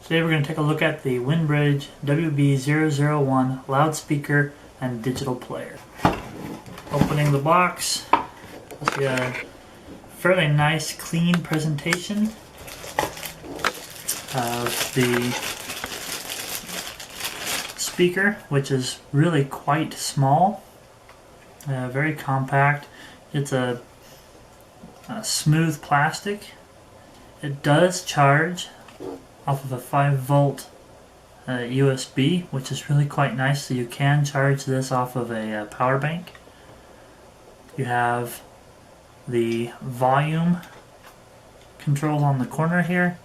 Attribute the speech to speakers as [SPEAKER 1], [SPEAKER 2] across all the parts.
[SPEAKER 1] Today we're going to take a look at the WinBridge WB001 loudspeaker and digital player. Opening the box, you'll see a fairly nice clean presentation of the speaker, which is really quite small, very compact. It's a smooth plastic. It does charge off of a 5-volt USB, which is really quite nice, so you can charge this off of a power bank. You have the volume controls on the corner here.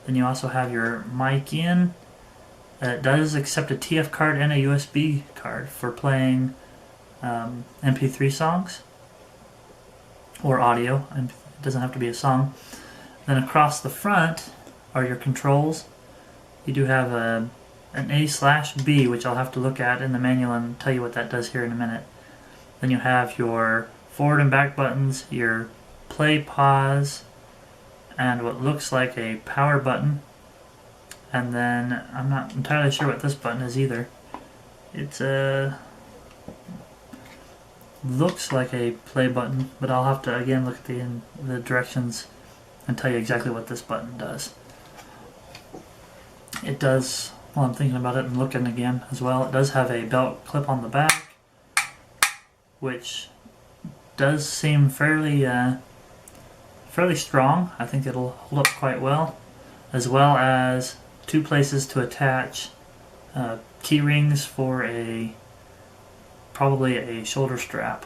[SPEAKER 1] Then you also have your mic in. It does accept a TF card and a USB card for playing MP3 songs or audio, and it doesn't have to be a song. Then across the front are your controls. You do have an A/B, which I'll have to look at in the manual and tell you what that does here in a minute. Then you have your forward and back buttons, your play, pause, and what looks like a power button. And then I'm not entirely sure what this button is either. It's looks like a play button, but I'll have to again look at the directions and tell you exactly what this button does. It does, while I'm thinking about it and looking again as well, it does have a belt clip on the back, which does seem fairly strong. I think it'll hold up quite well, as well as 2 places to attach key rings for probably a shoulder strap.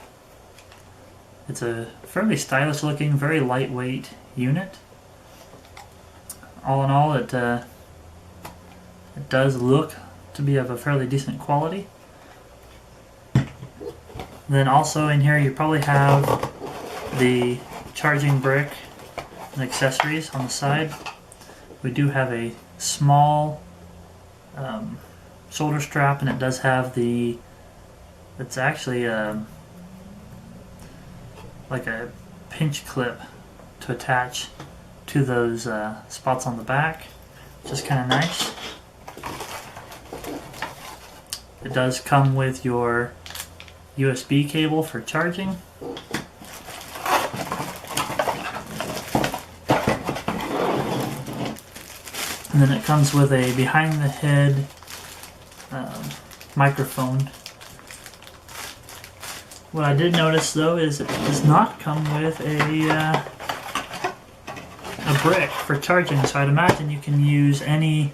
[SPEAKER 1] It's a fairly stylish looking, very lightweight unit. All in all, it does look to be of a fairly decent quality. Then also in here you probably have the charging brick and accessories on the side. We do have a small shoulder strap, and it does have it's actually like a pinch clip to attach to those spots on the back, which is kind of nice. It does come with your USB cable for charging. And then it comes with a behind the head microphone. What I did notice though is it does not come with a brick for charging, so I'd imagine you can use any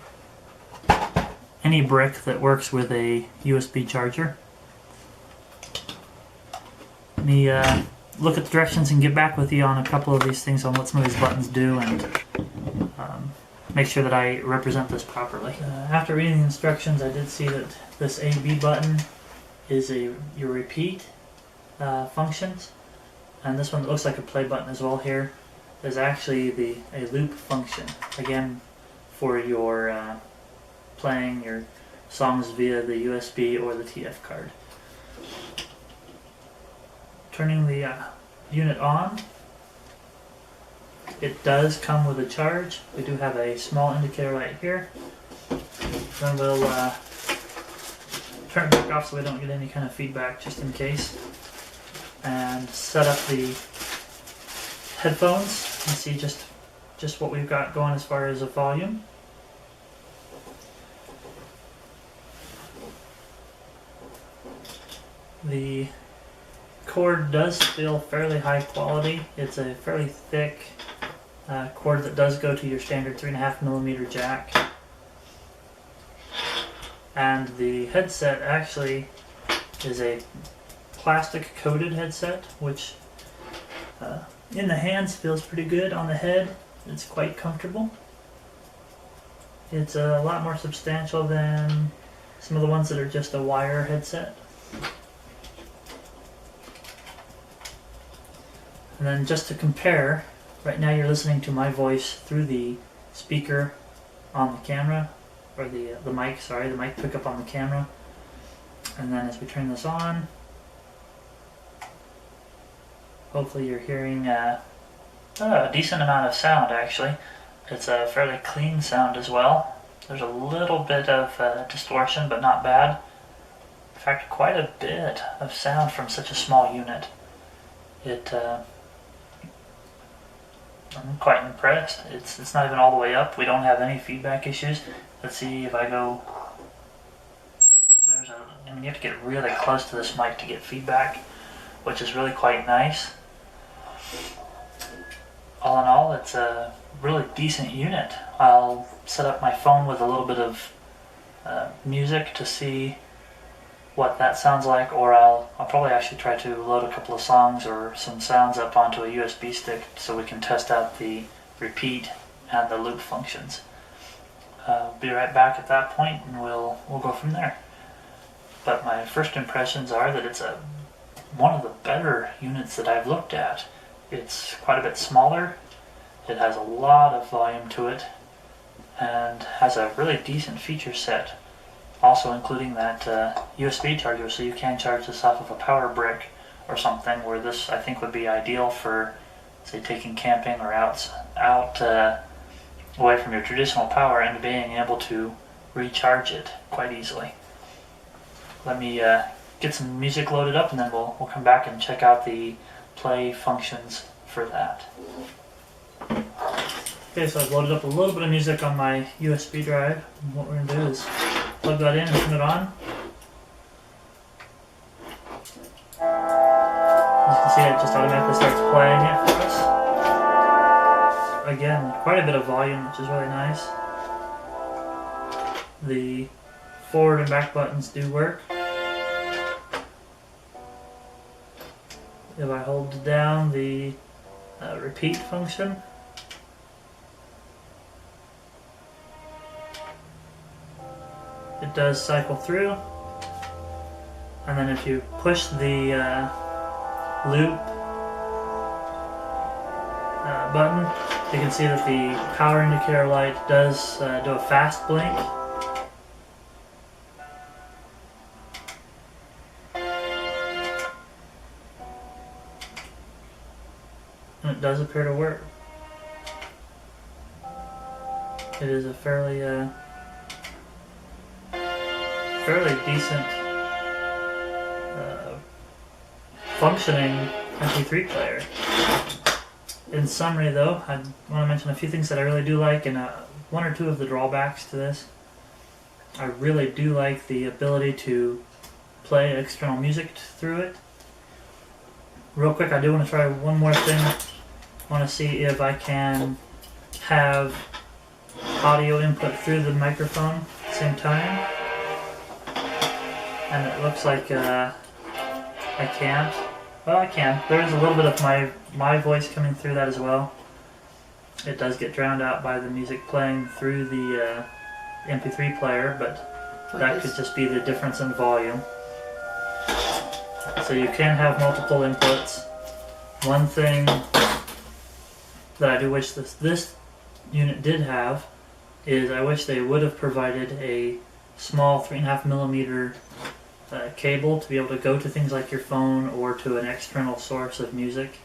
[SPEAKER 1] brick that works with a USB charger. Let me look at the directions and get back with you on a couple of these things, on what some of these buttons do, and make sure that I represent this properly. After reading the instructions, I did see that this A/B button is your repeat functions, and this one that looks like a play button as well here is actually a loop function, again for your playing your songs via the USB or the TF card. Turning the unit on, it does come with a charge. We do have a small indicator right here. Then we'll turn it back off so we don't get any kind of feedback, just in case, and set up the headphones and see just what we've got going as far as a volume. The cord does feel fairly high quality. It's a fairly thick cord that does go to your standard 3.5mm jack. And the headset actually is a plastic coated headset, which in the hands feels pretty good. On the head, it's quite comfortable. It's a lot more substantial than some of the ones that are just a wire headset. And then just to compare, right now you're listening to my voice through the speaker on the camera, or the mic, sorry, the mic pickup on the camera. And then as we turn this on, hopefully you're hearing a decent amount of sound actually. It's a fairly clean sound as well. There's a little bit of distortion, but not bad. In fact, quite a bit of sound from such a small unit. I'm quite impressed. It's not even all the way up. We don't have any feedback issues. Let's see if I go. I mean, you have to get really close to this mic to get feedback, which is really quite nice. All in all, it's a really decent unit. I'll set up my phone with a little bit of music to see what that sounds like, or I'll probably actually try to load a couple of songs or some sounds up onto a USB stick so we can test out the repeat and the loop functions. Be right back at that point and we'll go from there. But my first impressions are that it's one of the better units that I've looked at. It's quite a bit smaller, it has a lot of volume to it, and has a really decent feature set. Also including that USB charger, so you can charge this off of a power brick or something, where this I think would be ideal for, say, taking camping or out away from your traditional power and being able to recharge it quite easily. Let me get some music loaded up and then we'll come back and check out the play functions for that. Okay, so I've loaded up a little bit of music on my USB drive, and what we're going to do is plug that in and turn it on. As you can see, it just automatically starts playing it for us. Again, quite a bit of volume, which is really nice. The forward and back buttons do work. If I hold down the repeat function, it does cycle through, and then if you push the loop button, you can see that the power indicator light does do a fast blink. And it does appear to work. It is a fairly decent functioning MP3 player. In summary though, I want to mention a few things that I really do like, and one or two of the drawbacks to this. I really do like the ability to play external music through it. Real quick, I do want to try one more thing. I want to see if I can have audio input through the microphone at the same time. And it looks like I can't. Well, I can. There is a little bit of my voice coming through that as well. It does get drowned out by the music playing through the MP3 player, but that could just be the difference in volume. So you can have multiple inputs. One thing that I do wish this unit did have is I wish they would have provided a small 3.5mm cable to be able to go to things like your phone or to an external source of music.